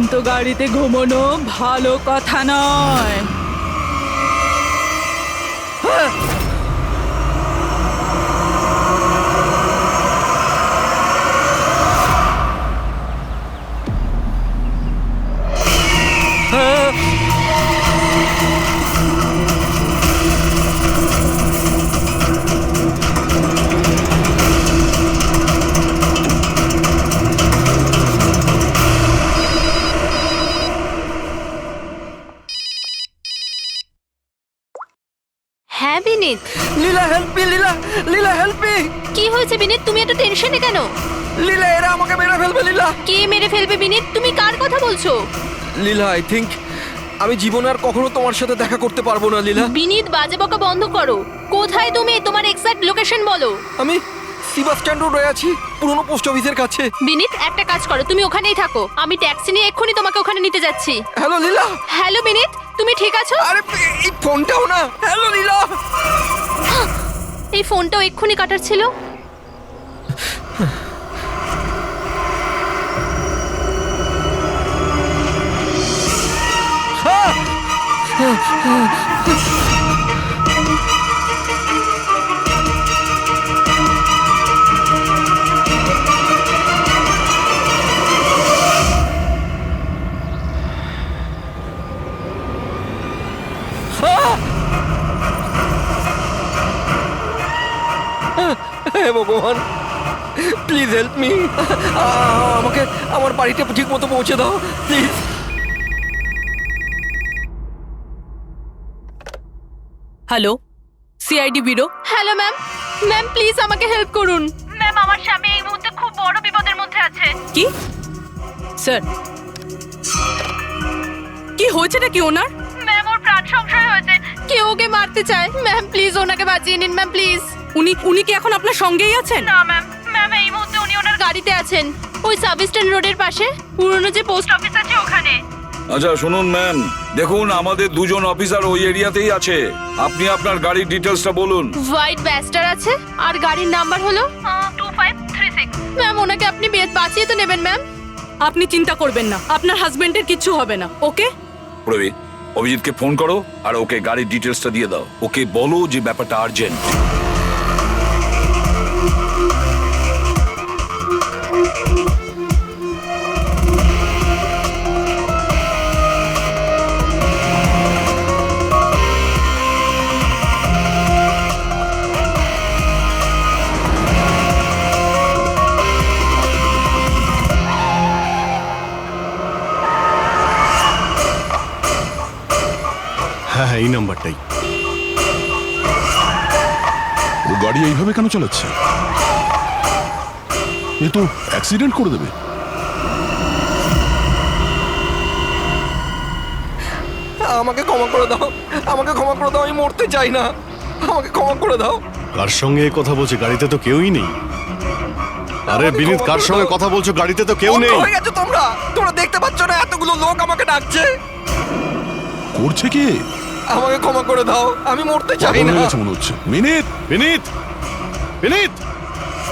ঘুমন্ত গাড়িতে ঘুমানো ভালো কথা নয়। হ্যাঁ বিনীত, লীলা হেল্প মি, লীলা লীলা হেল্প মি। কি হয়েছে বিনীত? তুমি এত টেনশনে কেন? লীলা এরা আমাকে মেরে ফেলবে। লীলা, কে মেরে ফেলবে বিনীত? তুমি কার কথা বলছো? লীলা আই থিংক আমি জীবনে আর কখনো তোমার সাথে দেখা করতে পারবো না। লীলা, বিনীত বাজে বকা বন্ধ করো। কোথায় তুমি? তোমার এক্সাক্ট লোকেশন বলো। আমি বাস স্ট্যান্ড রোডে আছি, পুরনো পোস্ট অফিসের কাছে। বিনীত একটা কাজ করো, তুমি ওখানেই থাকো, আমি ট্যাক্সি নিয়ে এক্ষুনি তোমাকে ওখানে নিতে যাচ্ছি। হ্যালো লীলা। হ্যালো বিনীত, তুমি ঠিক আছো? আরে এই ফোনটাও না। হ্যালো লীলা। এই ফোনটাও এক্ষুনি কাটার ছিল। হে ভগবান, প্লিজ হেল্প মি। আমাকে আমার বাড়িতে ঠিক মতো পৌঁছে দাও please. Hello, CID bureau. Hello ma'am. Ma'am please আমাকে হেল্প করুন। ম্যাম আমার স্বামী এই মুহূর্তে খুব বড় বিপদের মধ্যে আছে। কি স্যার, কি হয়েছেটা কি ওনার? ম্যাম ওর প্রাণ সংশয় হয়েছে, কেউ ওকে মারতে চায়। ম্যাম প্লিজ ওনাকে বাঁচিয়ে নিন ম্যাম প্লিজ। উনি কি এখন আপনার সঙ্গেই আছেন? না ম্যাম, ম্যাম এই মুহূর্তে উনি ওনার গাড়িতে আছেন, ওই সাব স্ট্যান্ড রোডের পাশে পুরনো যে পোস্ট অফিস আছে ওখানে। আচ্ছা শুনুন ম্যাম, দেখুন আমাদের দুজন অফিসার ওই এরিয়াতেই আছে। আপনি আপনার গাড়ির ডিটেলসটা বলুন। হোয়াইট ব্যাস্টার আছে আর গাড়ির নাম্বার হলো 2536। ম্যাম ওনাকে আপনি বাঁচিয়ে তো নেবেন ম্যাম। আপনি চিন্তা করবেন না, আপনার হাজবেন্ডের কিচ্ছু হবে না। ওকে প্রবীর, অভিজিৎকে ফোন করো আর ওকে গাড়ির ডিটেলসটা দিয়ে দাও। ওকে বলো যে ব্যাপারটা আর্জেন্ট। হ্যাঁ হ্যাঁ, এই নাম্বারটাই। ও গাড়ি এইভাবে কেন চালাচ্ছে? এ তো অ্যাক্সিডেন্ট করে দেবে। আমাকে ক্ষমা করে দাও, আমাকে ক্ষমা করে দাও, আমি মরতে চাই না, আমাকে ক্ষমা করে দাও। কার সঙ্গে কথা বলছে? গাড়িতে তো কেউই নেই। আরে বিনীত, কার সঙ্গে কথা বলছো? গাড়িতে তো কেউ নেই। হয়ে গেছে তোমরা, তোমরা দেখতে পাচ্ছ না এতগুলো লোক আমাকে ডাকছে? করছে কি? আমাকে ক্ষমা করে দাও, আমি মরতে চাই পাগল না। হয়ে গেছে মনে হচ্ছে। মিনিট বিনীত, বিনীত,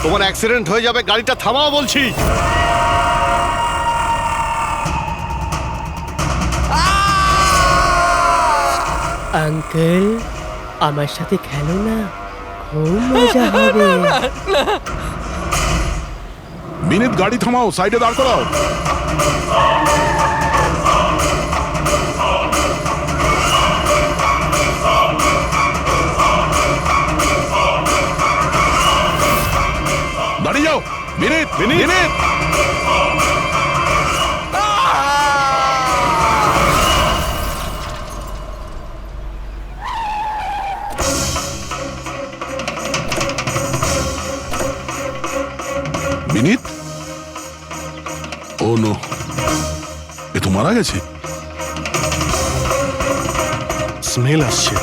তোমার অ্যাক্সিডেন্ট হয়ে যাবে, গাড়িটা থামাও বলছি। আঙ্কেল আমার সাথে খেলো না, খুব মজা হবে। মিনিট, গাড়ি থামাও, সাইডে দাঁড় করাও। দাঁড়িয়ে যাও। Minute minute. মিনিট, ও নো, এ তো মারা গেছে। স্মেল আসছে।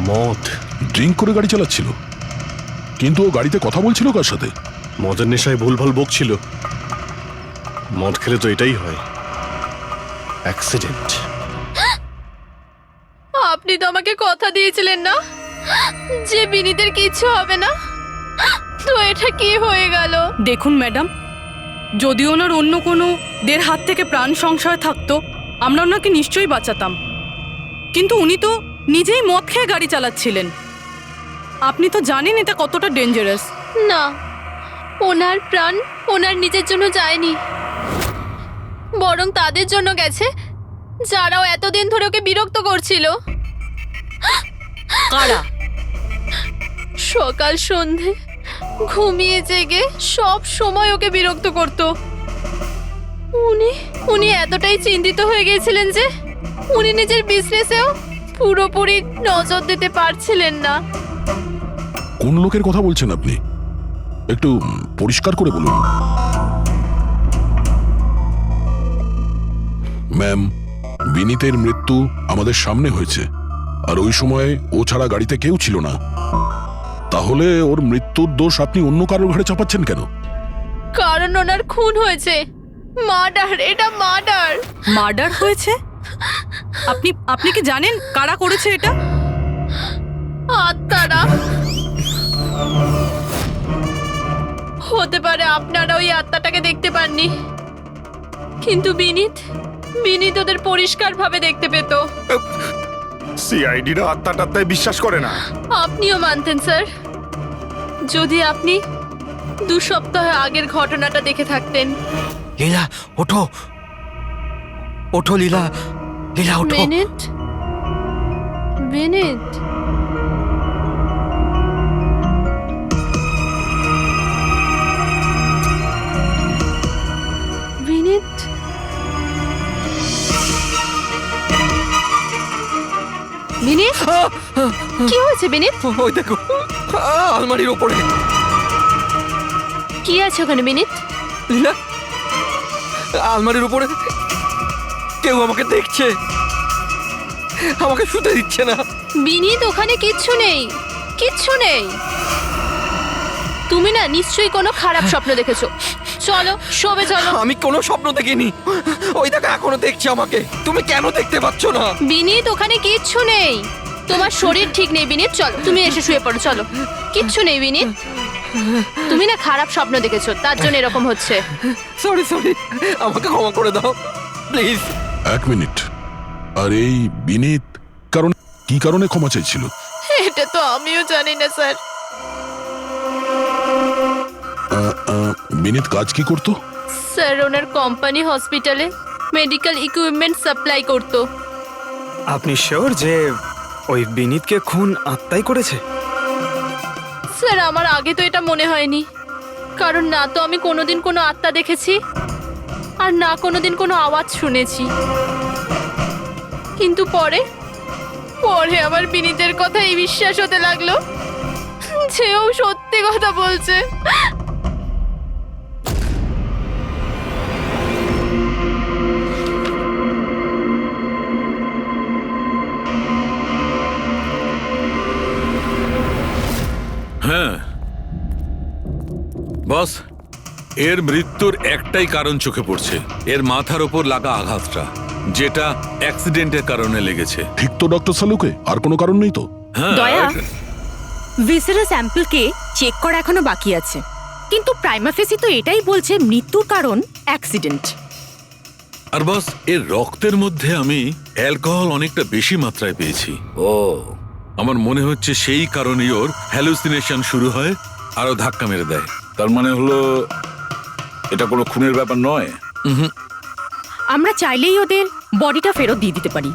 মদ। ড্রিঙ্ক করে গাড়ি চালাচ্ছিল, কিন্তু ও গাড়িতে কথা বলছিল কার সাথে? মদের নেশায় ভুলভাল বকছিল। মদ খেলে তো এটাই হয়, অ্যাক্সিডেন্ট। আপনি তো আমাকে কথা দিয়েছিলেন না যে বিনীতের কিচ্ছু হবে না, তো এটা কি হয়ে গেল? দেখুন ম্যাডাম, যদি ওনার অন্য কোনো দের হাত থেকে প্রাণ সংশয় থাকতো আমরা ওনাকে নিশ্চয়ই বাঁচাতাম, কিন্তু উনি তো নিজেই মদ খেয়ে গাড়ি চালাচ্ছিলেন। আপনি তো জানেন এটা কতটা ডেঞ্জারাস। না, ওনার প্রাণ ওনার নিজের জন্য যায়নি, বরং তাদের জন্য গেছে যারাও এতদিন ধরে ওকে বিরক্ত করছিল। কারা? সকাল সন্ধে ঘুমিয়ে জেগে সব সময় ওকে বিরক্ত করত। উনি এতটাই চিন্তিত হয়ে গিয়েছিলেন যে উনি নিজের বিজনেসেও পুরোপুরি নজর দিতে পারছিলেন না। কোন লোকের কথা বলছেন আপনি? একটু পরিষ্কার করে বলুন। ম্যাম, বিনীতের মৃত্যু আমাদের সামনে হয়েছে, আর ওই সময় ও ছাড়া গাড়িতে কেউ ছিল না। তাহলে ওর মৃত্যুর দোষ আপনি অন্য কারোর ঘাড়ে চাপাচ্ছেন কেন? কারণ ওনার খুন হয়েছে। মার্ডার, এটা মার্ডার। মার্ডার হয়েছে? আপনি কি জানেন কারা করেছে এটা? আত্মারা। হতে পারে আপনারা ওই আত্মাটাকে দেখতে পাননি, কিন্তু বিনীত ওদের পরিষ্কারভাবে দেখতে পেত। সিআইডিরা আত্মাটাত্মায় বিশ্বাস করে না। আপনিও মানতেন স্যার, যদি আপনি 2 সপ্তাহ আগের ঘটনাটা দেখে থাকতেন। লীলা ওঠো, ওঠো লীলা, লীলা ওঠো। বিনীত, বিনীত, বিনীত, বিনীত, কি হয়েছে বিনীত? ওই দেখো, আলমারির ওপরে। কি আছে ওখানে বিনীত? লীলা, আলমারির উপরে কেউ আমাকে দেখছে, আমাকে শুতে দিচ্ছে না। বিনীত, ওখানে কিচ্ছু নেই, কিচ্ছু নেই। তুমি না নিশ্চয়ই কোনো খারাপ স্বপ্ন দেখেছো। চলো শোবে চলো। আমি কোনো স্বপ্ন দেখিনি। ওই দেখো এখনো দেখছে আমাকে। তুমি কেন দেখতে পাচ্ছ না? বিনীত, ওখানে কিচ্ছু নেই। তোমার শরীর ঠিক নেই বিনীত, চলো তুমি এসে শুয়ে পড়ো। চলো, কিচ্ছু নেই বিনীত। তুমি না খারাপ স্বপ্ন দেখেছো, তার জন্য এরকম হচ্ছে। সরি সরি, আমাকে ক্ষমা করে দাও প্লিজ। 1 মিনিট। আর এই বিনীত কি কারণে ক্ষমা চাইছিল? এটা তো আমিও জানি না স্যার। বিনীত কাজ কি করতো? স্যার ওনার কোম্পানি হসপিটালে মেডিকেল ইকুইপমেন্ট সাপ্লাই করতো। আপনি শিওর যে ওই বিনীতকে খুন আত্মাই করেছে? স্যার আমার আগে তো এটা মনে হয়নি, কারণ না তো আমি কোনোদিন কোনো আত্মা দেখেছি আর না কোনোদিন কোনো আওয়াজ শুনেছি। কিন্তু পরে আমার বিনীতের কথাই বিশ্বাস হতে লাগলো যে ও সত্যি কথা বলছে। হ্যাঁ বস, এর মৃত্যুর একটাই কারণ চোখে পড়ছে, এর মাথার ওপর লাগা আঘাতটা, যেটা অ্যাক্সিডেন্টের কারণে লেগেছে। ঠিক তো ডক্টর সালুকে? আর কোনো কারণ নেই তো? হ্যাঁ, দয়া, ভিসেরা স্যাম্পলকে চেক করা এখনো বাকি আছে, কিন্তু প্রাইমা ফেসি তো এটাই বলছে মৃত্যুর কারণ অ্যাক্সিডেন্ট। আর বস, এর রক্তের মধ্যে আমি অ্যালকোহল অনেকটা বেশি মাত্রায় পেয়েছি। ও, আমার মনে হচ্ছে সেই কারণেই ওর হ্যালুসিনেশন শুরু হয় আরো ধাক্কা মেরে দেয়। তার মানে হলো এটা কোনো খুনের ব্যাপার নয়। আমরা চাইলেই ওদের বডিটা ফেরত দিয়ে দিতে পারি।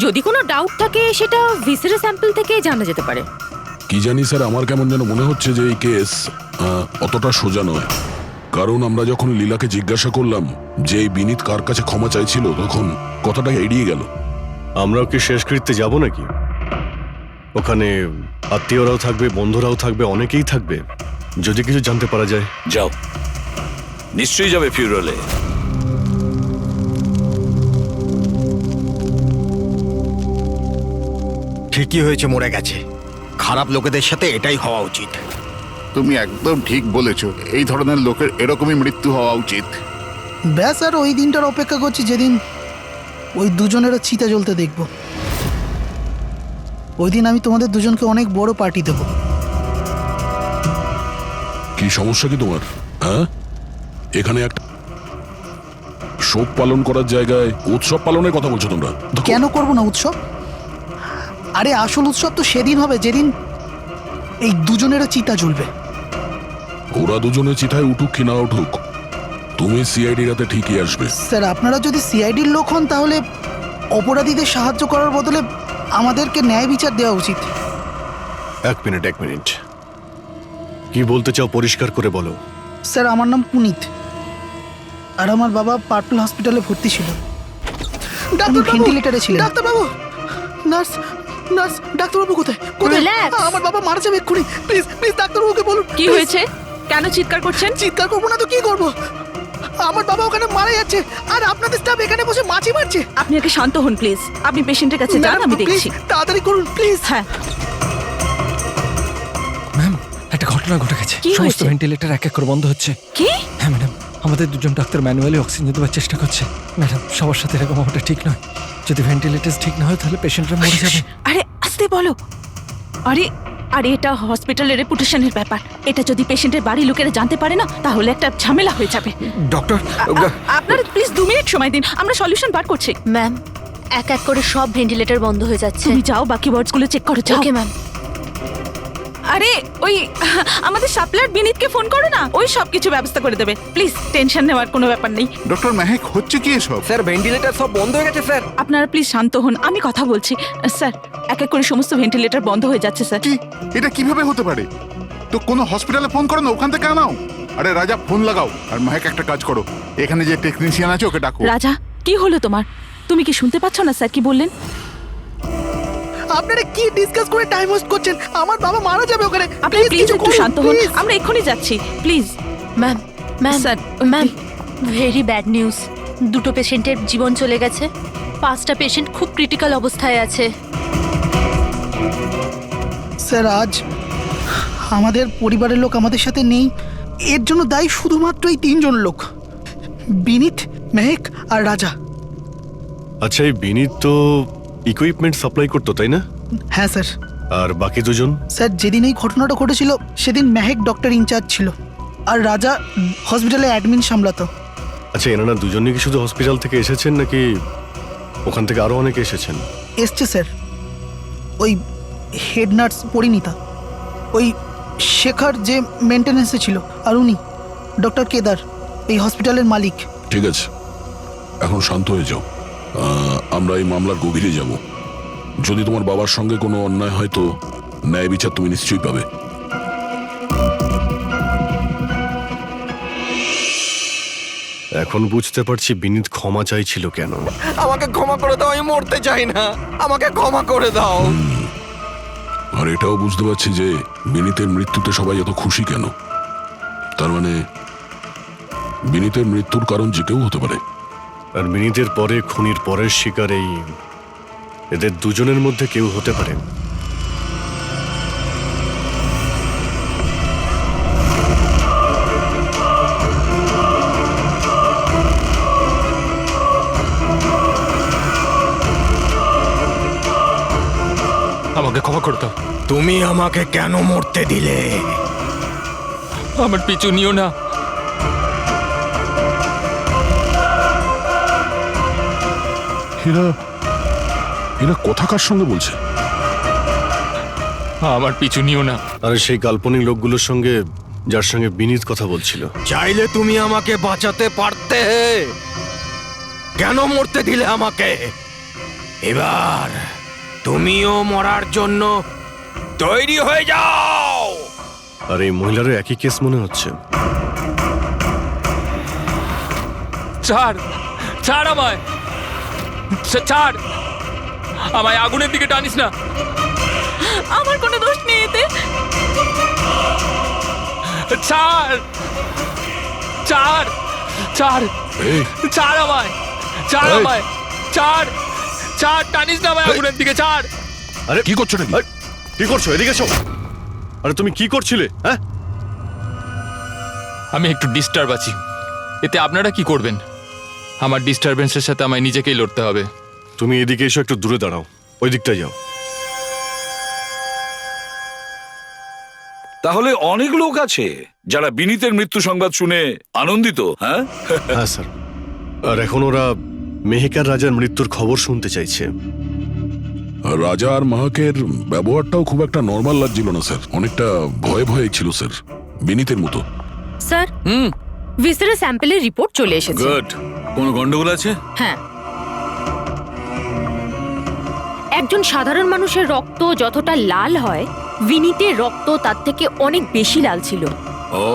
যদি কোনো ডাউট থাকে সেটা ভিসেরা স্যাম্পল থেকে জানা যেতে পারে। কি জানি স্যার, আমার কেমন যেন মনে হচ্ছে যে এই কেস অতটা সোজা নয়। কারণ আমরা যখন লীলাকে জিজ্ঞাসা করলাম যে এই বিনীত কার কাছে ক্ষমা চাইছিল, তখন কথাটা এড়িয়ে গেল। আমরাও কি শেষকৃত্যে যাব নাকি? ওখানে আত্মীয়রাও থাকবে, বন্ধুরাও থাকবে, অনেকেই থাকবে। যদি কিছু জানতে পারা যায়। যাও, নিশ্চয়ই যাবে ফিউরালে। ঠিকই হয়েছে, মরে গেছে। খারাপ লোকেদের সাথে এটাই হওয়া উচিত। তুমি একদম ঠিক বলেছো, এই ধরনের লোকের এরকমই মৃত্যু হওয়া উচিত। ব্যাস, আর ওই দিনটার অপেক্ষা করছি যেদিন ওই দুজনেরও চিতা জ্বলতে দেখব। ওই দিন আমি তোমাদের দুজনকে অনেক বড় পার্টি দেব। কি সমস্যা কি তোমার? হ্যাঁ, এখানে একটা শোক পালন করার জায়গায় উৎসব পালনের কথা বলছো তোমরা? কেন করব না উৎসব? আরে আসল উৎসব তো সেদিন হবে যেদিন এই দুজনেরও চিতা জ্বলবে। ওরা দুজনে চিতায় উঠুক কি না উঠুক, তুমি সিআইডি রাতে ঠিকই আসবে। স্যার আপনারা যদি সিআইডির লোক হন তাহলে অপরাধীদের সাহায্য করার বদলে আমাদেরকে ন্যায় বিচার দেওয়া উচিত। এক মিনিট কি বলতে চাও পরিষ্কার করে বলো। স্যার আমার নাম পুনিত, আর আমার বাবা পার্পল হসপিটালে ভর্তি ছিল। ভেন্টিলেটরে ছিলেন। ডাক্তারবাবু, নার্স নার্স, ডাক্তারবাবু কোথায়? Relax. আমার বাবা মারা যাবে এক্ষুনি। প্লিজ প্লিজ ডাক্তারবাবুকে বলুন। কি হয়েছে? কেন চিৎকার করছেন? চিৎকার করবো না তো কি করবো? আমার বাবা ওখানে মারা যাচ্ছে আর আপনাদের স্টাফ এখানে বসে মাছি মারছে। আপনি আগে শান্ত হন প্লিজ। আপনি পেশেন্টের কাছে যান, আমি দেখছি। তাড়াতাড়ি করুন প্লিজ। হ্যাঁ, ম্যাম, একটা ঘটনা ঘটে গেছে। কি সমস্ত হয়েছে? ভেন্টিলেটর এক এক করে বন্ধ হচ্ছে। কি? হ্যাঁ ম্যাডাম, আমাদের দুজন ডাক্তার ম্যানুয়ালি অক্সিজেন দেওয়ার চেষ্টা করছে। ম্যাডাম, সবার সাথে এরকম হওয়াটা ঠিক নয়। যদি ভেন্টিলেটর ঠিক না হয় তাহলে পেশেন্টরা মরে যাবে। আরে আস্তে বলো। আরে আরে এটা হসপিটালের রেপুটেশনের ব্যাপার। এটা যদি পেশেন্টের বাড়ির লোকেরা জানতে পারে না তাহলে একটা ঝামেলা হয়ে যাবে। ডক্টর, আপনারা প্লিজ 2 মিনিট সময় দিন, আমরা সলিউশন বার করছি। ম্যাম, এক এক করে সব ভেন্টিলেটর বন্ধ হয়ে যাচ্ছে। তুমি যাও বাকি ওয়ার্ডসগুলো চেক করো, যাও। Okay ma'am. আরে ওই আমাদের সাপ্লায়ার বিনীতকে ফোন করো না, ওই সব কিছু ব্যবস্থা করে দেবে। প্লিজ টেনশন নেওয়ার কোনো ব্যাপার নেই। ডক্টর মেহেক, হচ্ছে কি এসব? স্যার ভেন্টিলেটর সব বন্ধ হয়ে গেছে স্যার। আপনারা প্লিজ শান্ত হন, আমি কথা বলছি। স্যার এক এক করে সমস্ত ভেন্টিলেটর বন্ধ হয়ে যাচ্ছে স্যার। কি, এটা কিভাবে হতে পারে? তো কোনো হসপিটালে ফোন করো না, ওখান থেকে আনাও। আরে রাজা, ফোন লাগাও। আর মেহেক একটা কাজ করো, এখানে যে টেকনিশিয়ান আছে ওকে ডাকো। রাজা, কি হলো তোমার? তুমি কি শুনতে পাচ্ছ না স্যার কি বললেন? আপনারা কি ডিসকাস করে টাইম ওয়েস্ট করছেন? আমার বাবা মারা যাবে ওখানে। আপনি প্লিজ একটু শান্ত হন, আমরা এক্ষুনি যাচ্ছি please. Ma'am, ma'am, sir, ma'am, very bad news. দুটো পেশেন্টের জীবন চলে গেছে। 5টা পেশেন্ট খুব ক্রিটিক্যাল অবস্থায় আছে। স্যার আজ আমাদের পরিবারের লোক আমাদের সাথে নেই, এর জন্য দায়ী শুধুমাত্র এই 3 জন লোক, বিনীত, মেহেক আর রাজা। আচ্ছা, এই বিনীত তো ইকুইপমেন্ট সাপ্লাই করতো তাই না? হ্যাঁ স্যার। আর বাকি দুজন? স্যার যেদিন এই ঘটনাটা ঘটেছিল সেদিন মেহেক ডক্টর ইনচার্জ ছিল আর রাজা হসপিটালে অ্যাডমিন সামলাতো। আচ্ছা, এনারা দুজনই কি শুধু হসপিটাল থেকে এসেছেন নাকি ওখান থেকে আরো অনেকে এসেছেন? এসছে স্যার, ওই হেড নার্স পরিণীতা, ওই শেখর যে মেনটেন্যান্সে ছিল, আর উনি ডক্টর কেদার, এই হসপিটালের মালিক। ঠিক আছে, এখন শান্ত হয়ে যাও। আমরা এই মামলার গভীরে যাব। যদি তোমার বাবার সঙ্গে কোনো অন্যায় হয় তো ন্যায় বিচার তুমি নিশ্চয়ই পাবে। এখন বুঝতে পারছি বিনীত ক্ষমা চাইছিল কেন। আমাকে ক্ষমা করে দাও, আমি মরতে চাই না। আমাকে ক্ষমা করে দাও। আর এটাও বুঝতে পারছি যে বিনীতের মৃত্যুতে সবাই এত খুশি কেন। তার মানে বিনীতের মৃত্যুর কারণ যে কেউ হতে পারে। আর বিনীতের পরে খুনির পরের শিকার এই এদের দুজনের মধ্যে কেউ হতে পারে। আমাকে ক্ষমা করে দাও। তুমি আমাকে কেন মরতে দিলে? আমার পিছু নিও না। এরা কথা কার সঙ্গে বলছে? আমার পিছু নিও না। আর সেই কাল্পনিক লোকগুলোর সঙ্গে যার সঙ্গে বিনীত কথা বলছিল। চাইলে তুমি আমাকে বাঁচাতে পারতে, কেন মরতে দিলে আমাকে? এবার তুমিও মরার জন্য তৈরি হয়ে যাও। আর এই মহিলারও একই কেস মনে হচ্ছে। ছাড়, ছাড় আমায়, ছাড় আমায়, আগুনের দিকে টানিস না। আমার কোনো দোষ নেই এতে। ছাড়, ছাড়, ছাড়, এই, ছাড় আমায়, ছাড় এই। আমায়, ছাড়, ছাড়, টানিস না আমায় আগুনের দিকে, ছাড়। আরে কি করছো নাকি? কি করছো? এদিকে এসো। আরে তুমি কি করছিলে? হ্যাঁ, আমি একটু ডিস্টার্ব আছি, এতে আপনারা কি করবেন? আমার ডিস্টারবেন্সের সাথে আমায় নিজেকেই লড়তে হবে। তুমি এদিকে এসো, একটু দূরে দাঁড়াও, ওই দিকটায় যাও। তাহলে অনেক লোক আছে যারা বিনীতের মৃত্যু সংবাদ শুনে আনন্দিত, হ্যাঁ? হ্যাঁ স্যার, আর এখন ওরা মেহেকার রাজার মৃত্যুর খবর শুনতে চাইছে। রাজা আর মাহাকের ব্যবহারটাও খুব একটা নর্মাল লাগছিল না স্যার, অনেকটা ভয়ে ভয়ে ছিল স্যার, বিনীতের মতো। স্যার, ভিসারের স্যাম্পলের রিপোর্ট চলে এসেছে। গুড। কোনো গন্ডগোল আছে? হ্যাঁ, একজন সাধারণ মানুষের রক্ত যতটা লাল হয়, বিনীতের রক্ত তার থেকে অনেক বেশি লাল ছিল। ও,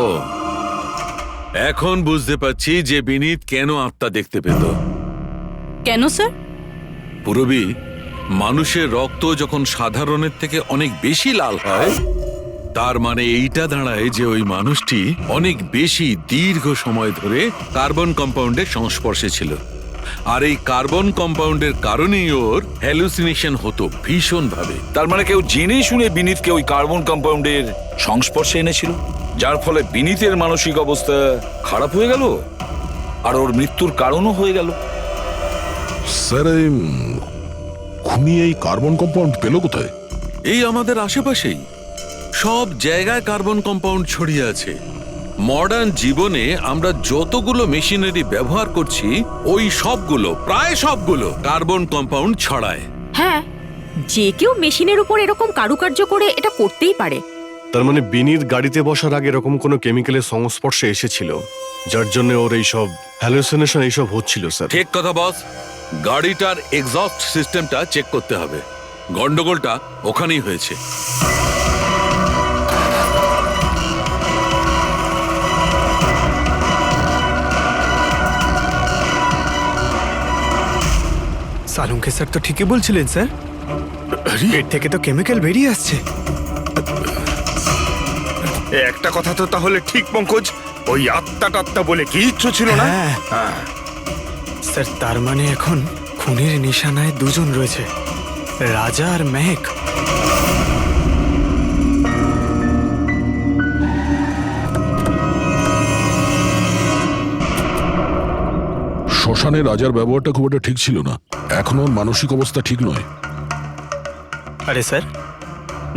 এখন বুঝতে পারছি যে বিনীত কেন আত্মা দেখতে পেত। কেন স্যার? পুরবী, মানুষের রক্ত যখন সাধারণের থেকে অনেক বেশি লাল হয়, তার মানে এইটা দাঁড়ায় যে ওই মানুষটি অনেক বেশি দীর্ঘ সময় ধরে কার্বন কম্পাউন্ডের সংস্পর্শে ছিল, আর এই কার্বন কম্পাউন্ডের কারণেই ওর হ্যালুসিনেশন হতো ভীষণ ভাবে। তার মানে কেউ জেনে শুনে বিনীতকে ওই কার্বন কম্পাউন্ডের সংস্পর্শে এনেছিল, যার ফলে বিনীতের মানসিক অবস্থা খারাপ হয়ে গেল আর ওর মৃত্যুর কারণও হয়ে গেল। স্যার, এই খুনি এই কার্বন কম্পাউন্ড পেল কোথায়? এই আমাদের আশেপাশেই সব জায়গায় কার্বন কম্পাউন্ড ছড়িয়ে আছে। মডার্ন জীবনে আমরা যতগুলো মেশিনারি ব্যবহার করছি, ওই সবগুলো, প্রায় সবগুলো কার্বন কম্পাউন্ড ছড়ায়। হ্যাঁ, যে কেউ মেশিনের উপর এরকম কারুকার্য করে এটা করতেই পারে। তার মানে বিনীত গাড়িতে বসার আগে এরকম কোনো কেমিক্যালের সংস্পর্শে এসেছিল, যার জন্য ওর এইসব হ্যালুসিনেশন এইসব হচ্ছিল স্যার। ঠিক কথা বস। গাড়িটার এক্সস্ট সিস্টেমটা চেক করতে হবে। গন্ডগোলটা ওখানেই হয়েছে। সালুঙ্কে স্যার তো ঠিকই বলছিলেন স্যার, পেট থেকে তো কেমিক্যাল বেরিয়ে আসছে। একটা কথা তো তাহলে ঠিক পঙ্কজ, ওই আত্মা টাত্মা বলে কিচ্ছু ছিল না। স্যার, তার মানে এখন খুনের নিশানায় দুজন রয়েছে, রাজা আর মেহেক। শ্মশানে রাজার ব্যবহারটা খুব একটা ঠিক ছিল না, এখনো ওর মানসিক অবস্থা ঠিক নয়। আরে স্যার,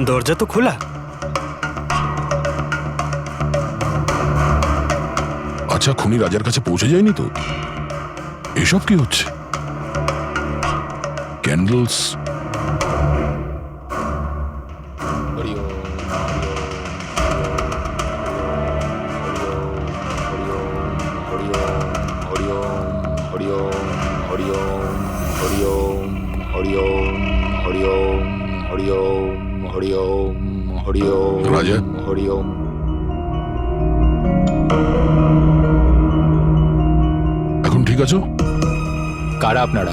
দরজা তো খোলা। আচ্ছা, খুনি রাজার কাছে পৌঁছে যায়নি তো? এসব কি হচ্ছে? ক্যান্ডেলস। রাজা, এখন ঠিক আছো? কারা আপনারা?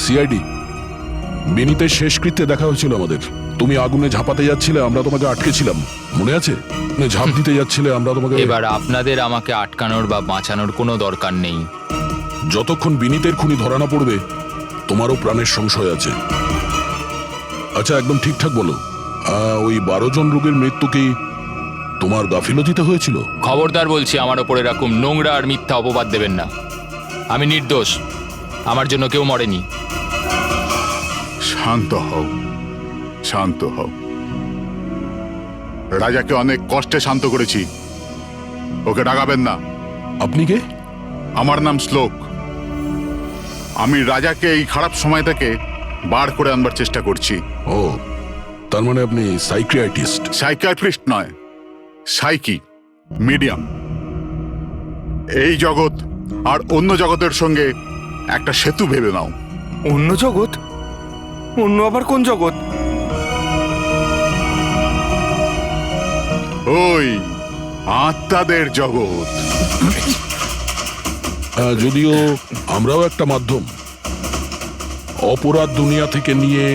সিআইডি। বিনীতের শেষকৃত্যে দেখা হয়েছিল আমাদের। তুমি আগুনে ঝাঁপাতে যাচ্ছিলে, আমরা তোমাকে আটকেছিলাম, মনে আছে? ঝাঁপ দিতে যাচ্ছিলে, আমরা তোমাকে। এবার আপনাদের আমাকে আটকানোর বা বাঁচানোর কোনো দরকার নেই। যতক্ষণ বিনীতের খুনি ধরা না পড়বে, তোমারও প্রাণের সংশয় আছে। আচ্ছা, একদম ঠিকঠাক বলো, ওই 12 জন রোগীর মৃত্যু কি তোমার গাফিলতিতে হয়েছিল? খবরদার বলছি, আমার ওপর এরকম নোংরা আর মিথ্যা অপবাদ দেবেন না। আমি নির্দোষ, আমার জন্য কেউ মরেনি। শান্ত হও, শান্ত হও। রাজাকে অনেক কষ্টে শান্ত করেছি, ওকে ডাকাবেন না। আপনি কে? আমার নাম শ্লোক। আমি রাজাকে এই খারাপ সময় থেকে বার করে আনবার চেষ্টা করছি। ও, তার মানে আপনি সাইকিয়াট্রিস্ট? সাইকিয়াট্রিস্ট নয়, সাইকি, মিডিয়াম। এই জগৎ আর অন্য জগতের সঙ্গে একটা সেতু ভেবে নাও। অন্য জগৎ? অন্য আবার কোন জগৎ? ওই আত্মাদের জগৎ। যদিও আমরাও একটা মাধ্যম, অপরাধ দুনিয়া থেকে নিয়ে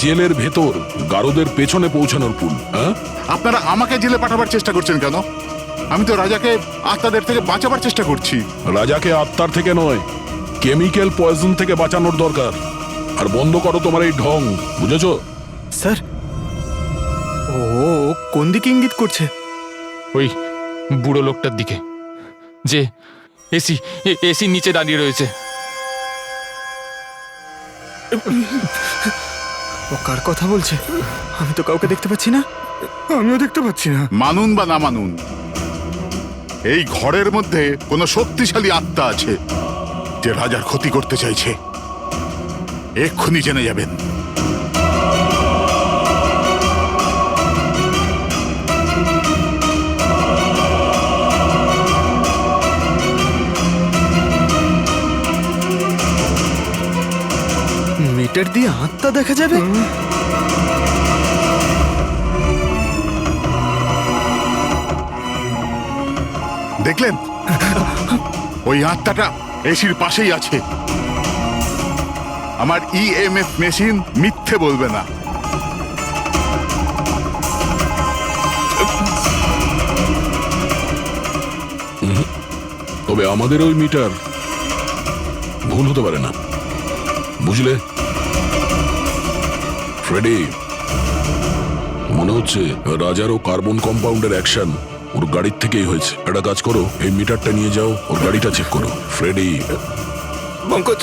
জেলের ভেতর গারদের পেছনে পৌঁছানোর পুল। আপনারা আমাকে জেলে পাঠাবার চেষ্টা করছেন কেন? আমি তো রাজাকে আত্মাদের থেকে বাঁচাবার চেষ্টা করছি। রাজাকে আত্মার থেকে নয়, কেমিক্যাল পয়জন থেকে বাঁচানোর দরকার। আর বন্ধ করো তোমার এই ঢং, বুঝেছো? স্যার, ও কোন দিকে ইঙ্গিত করছে? ওই বুড়ো লোকটার দিকে, যে এসি নিচে দাঁড়িয়ে রয়েছে। ও কার কথা বলছে? আমি তো কাউকে দেখতে পাচ্ছি না। আমিও দেখতে পাচ্ছি না। মানুন বা না মানুন, এই ঘরের মধ্যে কোনো শক্তিশালী আত্মা আছে যে রাজার ক্ষতি করতে চাইছে। এক্ষুনি জেনে যাবেন। মিটার দিয়ে আত্মা দেখা যাবে? দেখলেন, ওই আত্মাটা এসির পাশেই আছে। আমার ইএমএফ মেশিন মিথ্যে বলবে না। তবে আমাদের ওই মিটার ভুল হতে পারে না, বুঝলে ফ্রেডি? মনে হচ্ছে রাজার ও কার্বন কম্পাউন্ডের অ্যাকশন ওর গাড়ির থেকেই হয়েছে। একটা কাজ করো, এই মিটারটা নিয়ে যাও, ওর গাড়িটা চেক করো। ফ্রেডি। পঙ্কজ,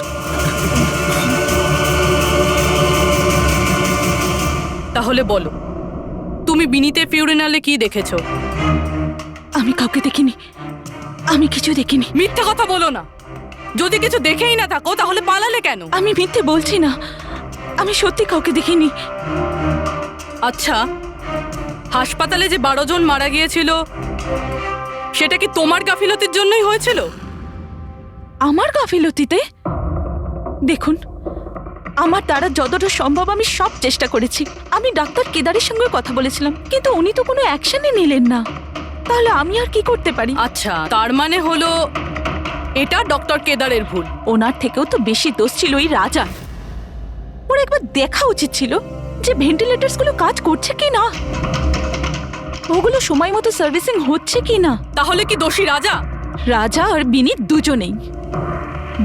তাহলে বলো, তুমি বিনীতের ফিউরিনালে কি দেখেছো? আমি কাউকে দেখিনি, আমি কিছু দেখিনি। মিথ্যা কথা বলো না। যদি কিছু দেখেই না থাকো তাহলে পালালে কেন? আমি মিথ্যে বলছি না, আমি সত্যি কাউকে দেখিনি। আচ্ছা, হাসপাতালে যে 12 জন মারা গিয়েছিল সেটা কি তোমার গাফিলতির জন্যই হয়েছিল? আমার গাফিলতিতে? দেখুন, আমার দ্বারা যতটা সম্ভব আমি সব চেষ্টা করেছি। আমি ডাক্তার কেদারের সঙ্গে কথা বলেছিলাম, কিন্তু উনি তো কোনো অ্যাকশনই নিলেন না। তাহলে আমি আর কি করতে পারি? আচ্ছা, তার মানে হলো এটা ডক্টর কেদারের ভুল। ওনার থেকেও তো বেশি দোষ ছিল ওই রাজা। ওর একবার দেখা উচিত ছিল যে ভেন্টিলেটরস গুলো কাজ করছে কি না, ওগুলো সময় মতো সার্ভিসিং হচ্ছে কি না। তাহলে কি দোষী রাজা? রাজা আর বিনীত দুজনেই।